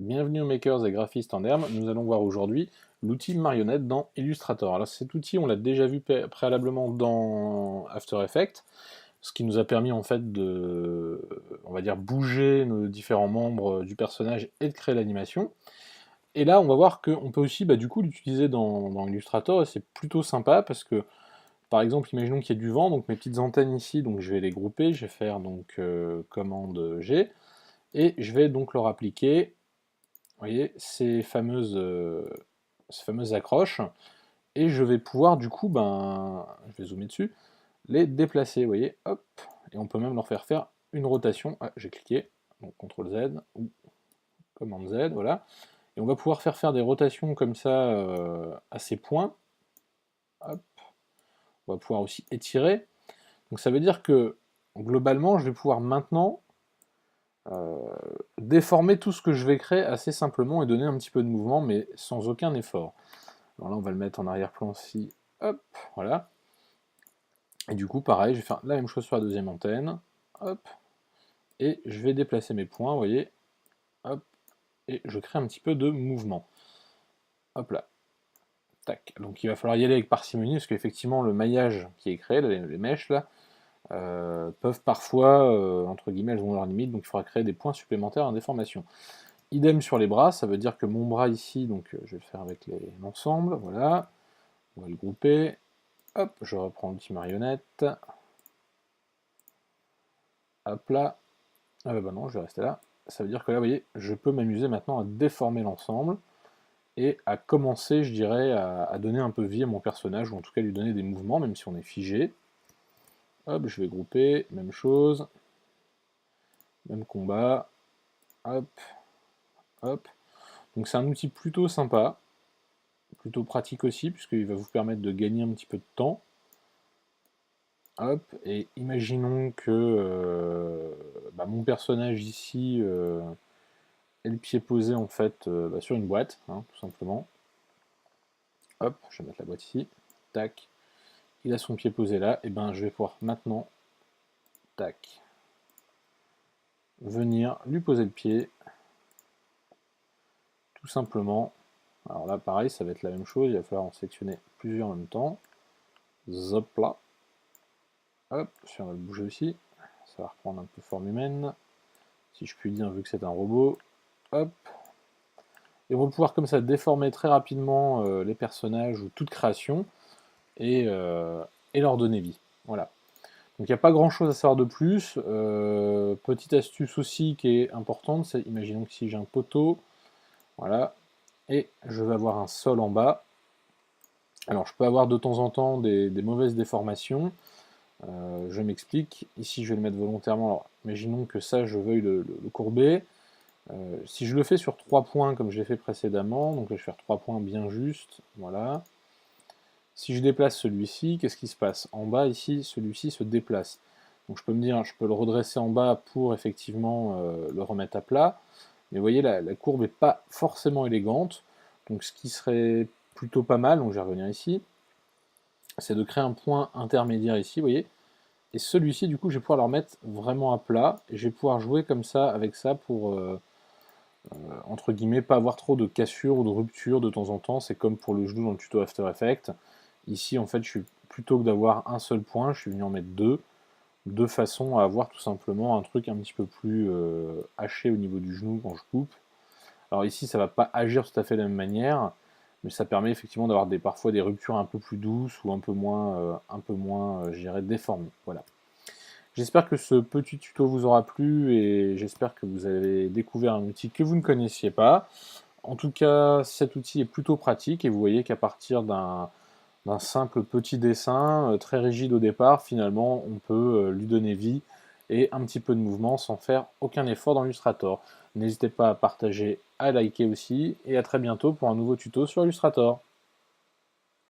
Bienvenue aux makers et graphistes en herbe, nous allons voir aujourd'hui l'outil marionnette dans Illustrator. Alors cet outil on l'a déjà vu préalablement dans After Effects, ce qui nous a permis en fait de, on va dire, bouger nos différents membres du personnage et de créer l'animation. Et là on va voir qu'on peut aussi du coup l'utiliser dans Illustrator et c'est plutôt sympa parce que par exemple imaginons qu'il y ait du vent, donc mes petites antennes ici, donc je vais les grouper, je vais faire donc commande G et je vais donc leur appliquer, vous voyez, ces fameuses accroches, et je vais pouvoir du coup, je vais zoomer dessus, les déplacer, vous voyez, hop, et on peut même leur faire une rotation. Ah, j'ai cliqué, donc CTRL Z ou commande Z, voilà, et on va pouvoir faire des rotations comme ça à ces points, hop, on va pouvoir aussi étirer, donc ça veut dire que globalement je vais pouvoir maintenant déformer tout ce que je vais créer assez simplement et donner un petit peu de mouvement mais sans aucun effort. Alors là, on va le mettre en arrière-plan ici, hop, voilà. Et du coup, pareil, je vais faire la même chose sur la deuxième antenne, hop, et je vais déplacer mes points, vous voyez, hop, et je crée un petit peu de mouvement. Hop là, tac. Donc il va falloir y aller avec parcimonie, parce qu'effectivement, le maillage qui est créé, les mèches là, peuvent parfois, entre guillemets, elles ont leurs limites, donc il faudra créer des points supplémentaires en déformation. Idem sur les bras, ça veut dire que mon bras ici, donc je vais le faire avec l'ensemble, voilà, on va le grouper, hop, je reprends l'outil marionnette, hop là, ah bah non, je vais rester là, ça veut dire que là, vous voyez, je peux m'amuser maintenant à déformer l'ensemble, et à commencer, je dirais, à donner un peu vie à mon personnage, ou en tout cas lui donner des mouvements, même si on est figé. Hop, je vais grouper, même chose, même combat, hop, hop. Donc c'est un outil plutôt sympa, plutôt pratique aussi, puisqu'il va vous permettre de gagner un petit peu de temps. Hop, et imaginons que mon personnage ici ait le pied posé en fait sur une boîte, hein, tout simplement. Hop, je vais mettre la boîte ici, tac, il a son pied posé là, et je vais pouvoir maintenant, tac, venir lui poser le pied, tout simplement. Alors là, pareil, ça va être la même chose, il va falloir en sélectionner plusieurs en même temps. Zop là, hop, on va le bouger aussi, ça va reprendre un peu forme humaine, si je puis dire, vu que c'est un robot. Hop, et on va pouvoir comme ça déformer très rapidement les personnages ou toute création et leur donner vie. Voilà. Donc il n'y a pas grand chose à savoir de plus. Petite astuce aussi qui est importante, c'est imaginons que si j'ai un poteau, voilà, et je vais avoir un sol en bas. Alors je peux avoir de temps en temps des mauvaises déformations. Je m'explique. Ici je vais le mettre volontairement. Alors imaginons que ça je veuille le courber. Si je le fais sur 3 points comme je l'ai fait précédemment, donc là je vais faire 3 points bien justes, voilà. Si je déplace celui-ci, qu'est-ce qui se passe? En bas ici, celui-ci se déplace. Donc je peux me dire, je peux le redresser en bas pour effectivement le remettre à plat, mais vous voyez la courbe n'est pas forcément élégante, donc ce qui serait plutôt pas mal, donc je vais revenir ici, c'est de créer un point intermédiaire ici, vous voyez, et celui-ci du coup je vais pouvoir le remettre vraiment à plat, et je vais pouvoir jouer comme ça, avec ça, pour entre guillemets, pas avoir trop de cassures ou de ruptures de temps en temps, c'est comme pour le genou dans le tuto After Effects. Ici, en fait, plutôt que d'avoir un seul point, je suis venu en mettre deux, de façon à avoir tout simplement un truc un petit peu plus haché au niveau du genou quand je coupe. Alors ici, ça va pas agir tout à fait de la même manière, mais ça permet effectivement d'avoir parfois des ruptures un peu plus douces ou un peu moins, je dirais, déformées. Voilà. J'espère que ce petit tuto vous aura plu et j'espère que vous avez découvert un outil que vous ne connaissiez pas. En tout cas, cet outil est plutôt pratique et vous voyez qu'à partir d'un simple petit dessin, très rigide au départ, finalement on peut lui donner vie et un petit peu de mouvement sans faire aucun effort dans Illustrator. N'hésitez pas à partager, à liker aussi, et à très bientôt pour un nouveau tuto sur Illustrator.